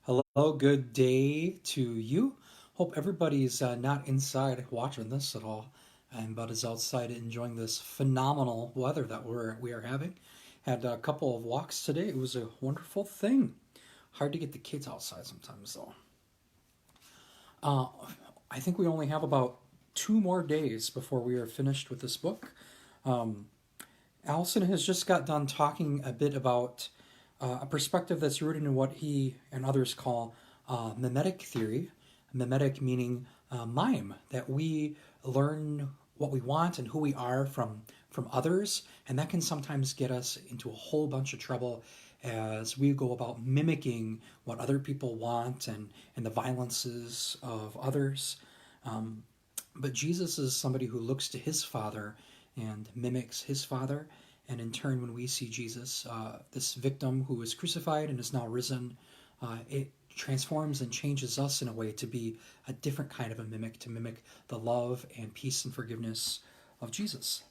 Hello, good day to you. Hope everybody's not inside watching this at all, but is outside enjoying this phenomenal weather that we are having. Had a couple of walks today. It was a wonderful thing. Hard to get the kids outside sometimes though. Uh, I think we only have about 2 more days before we are finished with this book. Um, Allison has just got done talking a bit about a perspective that's rooted in what he and others call mimetic theory. Mimetic meaning mime, that we learn what we want and who we are from others, and that can sometimes get us into a whole bunch of trouble as we go about mimicking what other people want and the violences of others. Um, but Jesus is somebody who looks to his Father and mimics his Father. And in turn, when we see Jesus, this victim who was crucified and is now risen, it transforms and changes us in a way to be a different kind of a mimic, to mimic the love and peace and forgiveness of Jesus.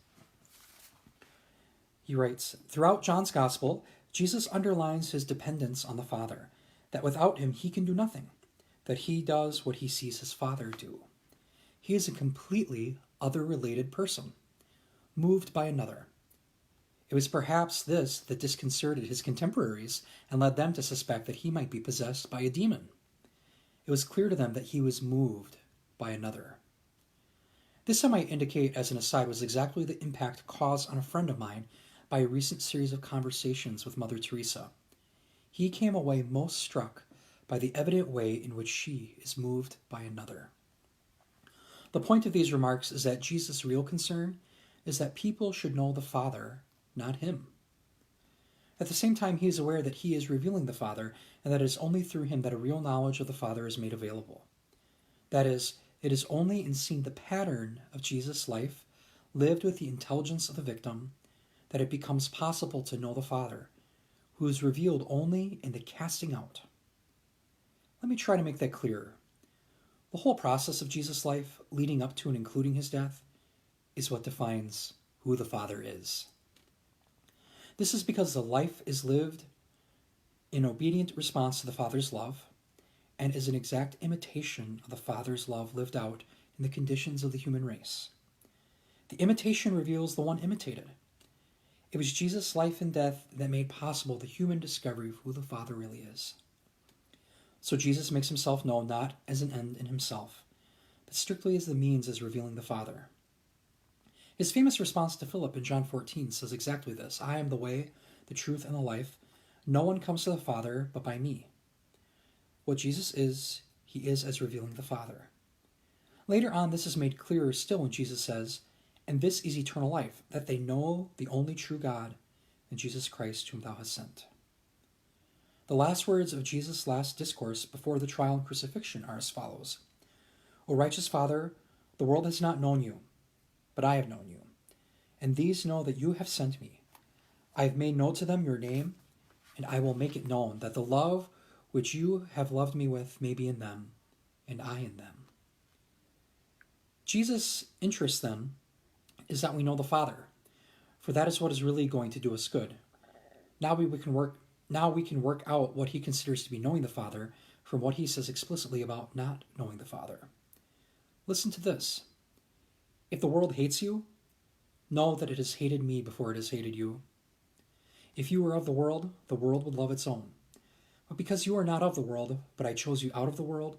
He writes, throughout John's Gospel, Jesus underlines his dependence on the Father, that without him he can do nothing, that he does what he sees his Father do. He is a completely other-related person, moved by another. It was perhaps this that disconcerted his contemporaries and led them to suspect that he might be possessed by a demon. It was clear to them that he was moved by another. This I might indicate as an aside was exactly the impact caused on a friend of mine by a recent series of conversations with Mother Teresa. He came away most struck by the evident way in which she is moved by another. The point of these remarks is that Jesus' real concern is that people should know the Father, not him. At the same time, he is aware that he is revealing the Father, and that it is only through him that a real knowledge of the Father is made available. That is, it is only in seeing the pattern of Jesus' life, lived with the intelligence of the victim, that it becomes possible to know the Father, who is revealed only in the casting out. Let me try to make that clearer. The whole process of Jesus' life, leading up to and including his death, is what defines who the Father is. This is because the life is lived in obedient response to the Father's love and is an exact imitation of the Father's love lived out in the conditions of the human race. The imitation reveals the one imitated. It was Jesus' life and death that made possible the human discovery of who the Father really is. So Jesus makes himself known not as an end in himself, but strictly as the means as revealing the Father. His famous response to Philip in John 14 says exactly this: I am the way, the truth, and the life. No one comes to the Father but by me. What Jesus is, he is as revealing the Father. Later on, this is made clearer still when Jesus says, and this is eternal life, that they know the only true God and Jesus Christ whom thou hast sent. The last words of Jesus' last discourse before the trial and crucifixion are as follows: O righteous Father, the world has not known you, but I have known you, and these know that you have sent me. I have made known to them your name, and I will make it known, that the love which you have loved me with may be in them, and I in them. Jesus' interest, then, is that we know the Father, for that is what is really going to do us good. Now we can work out what he considers to be knowing the Father from what he says explicitly about not knowing the Father. Listen to this. If the world hates you, know that it has hated me before it has hated you. If you were of the world would love its own. But because you are not of the world, but I chose you out of the world,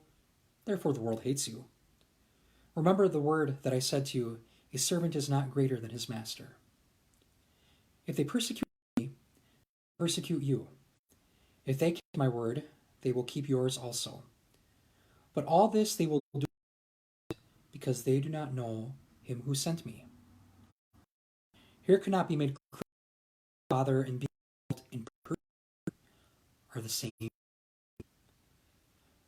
therefore the world hates you. Remember the word that I said to you, a servant is not greater than his master. If they persecute me, they persecute you. If they keep my word, they will keep yours also. But all this they will do because they do not know him who sent me. Here cannot be made clear that Father and being in person are the same.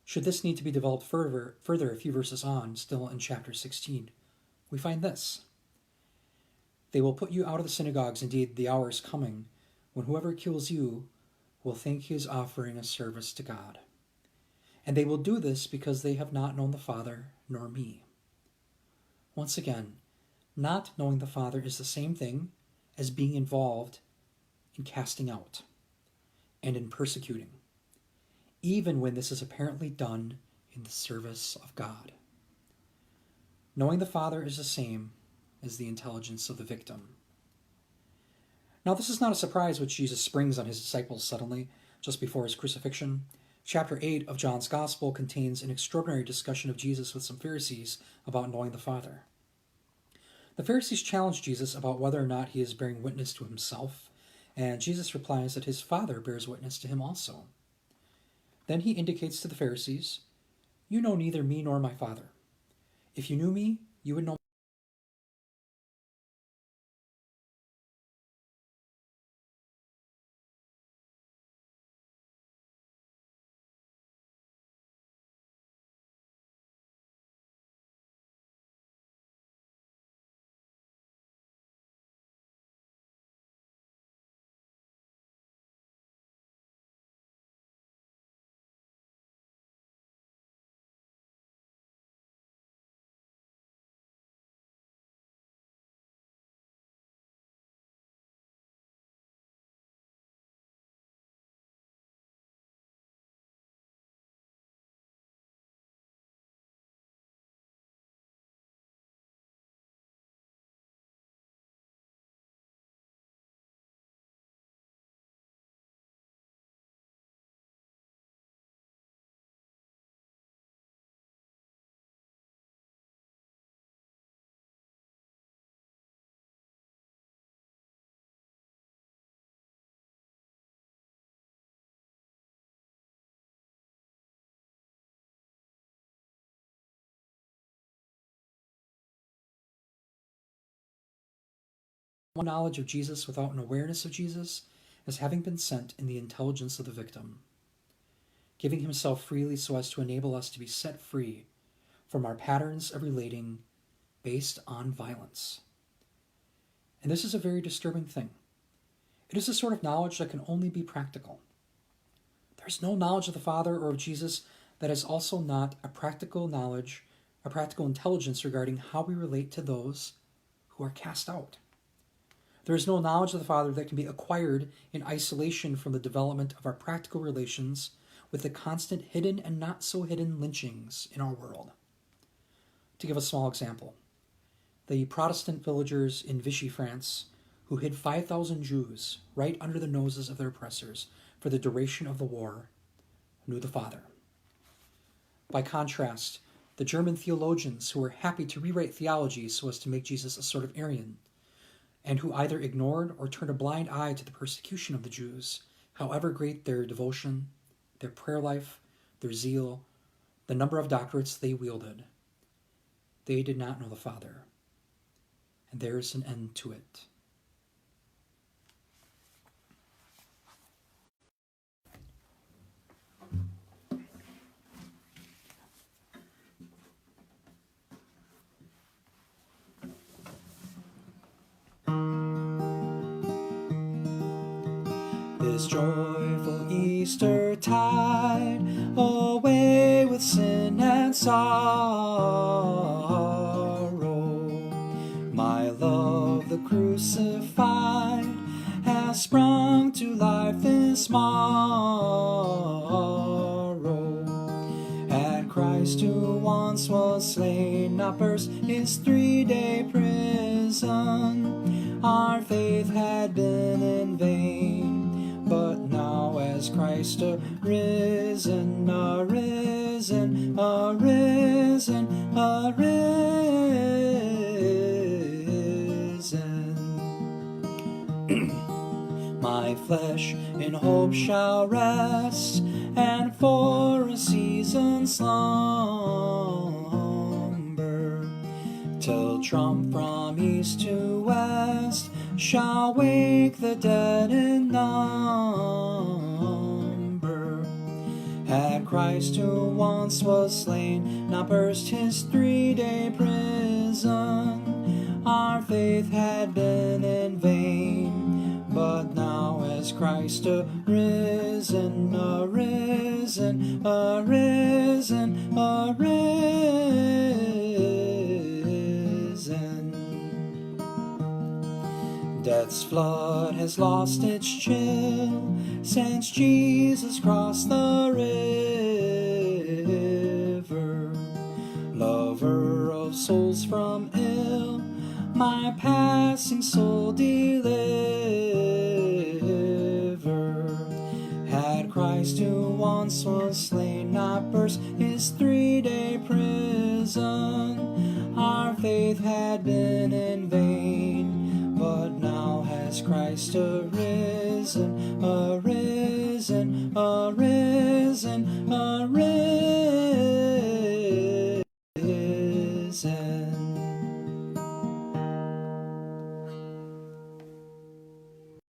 Should this need to be developed further a few verses on, still in chapter 16, we find this. They will put you out of the synagogues. Indeed, the hour is coming when whoever kills you will think he is offering a service to God. And they will do this because they have not known the Father nor me. Once again, not knowing the Father is the same thing as being involved in casting out and in persecuting. even when this is apparently done in the service of God. Knowing the Father is the same as the intelligence of the victim. Now, this is not a surprise which Jesus springs on his disciples suddenly, just before his crucifixion. Chapter 8 of John's Gospel contains an extraordinary discussion of Jesus with some Pharisees about knowing the Father. The Pharisees challenge Jesus about whether or not he is bearing witness to himself, and Jesus replies that his Father bears witness to him also. Then he indicates to the Pharisees, "You know neither me nor my Father. If you knew me, you would know." Knowledge of Jesus without an awareness of Jesus as having been sent in the intelligence of the victim, giving himself freely so as to enable us to be set free from our patterns of relating based on violence. And this is a very disturbing thing. It is a sort of knowledge that can only be practical. There is no knowledge of the Father or of Jesus that is also not a practical knowledge, a practical intelligence regarding how we relate to those who are cast out. There is no knowledge of the Father that can be acquired in isolation from the development of our practical relations with the constant hidden and not so hidden lynchings in our world. To give a small example, the Protestant villagers in Vichy, France, who hid 5,000 Jews right under the noses of their oppressors for the duration of the war, knew the Father. By contrast, the German theologians who were happy to rewrite theology so as to make Jesus a sort of Aryan, and who either ignored or turned a blind eye to the persecution of the Jews, however great their devotion, their prayer life, their zeal, the number of doctorates they wielded, they did not know the Father. And there is an end to it. This joyful Easter tide, away with sin and sorrow. My love, the crucified, has sprung to life this morrow. And Christ, who once was slain, now burst his 3-day prison. Our faith had been in vain, but now as Christ arisen, arisen, arisen, arisen, my flesh in hope shall rest, and for a season slumber, till trump from east to west shall wake the dead in number. Had Christ, who once was slain, now burst his 3-day prison, our faith had been in vain, but now as Christ arisen, arisen, arisen, arisen, death's flood has lost its chill since Jesus crossed the river. souls from ill, my passing soul deliver. Had Christ, who once was slain, not burst his 3-day prison, our faith had been in vain. But now has Christ arisen, arisen, arisen, arisen.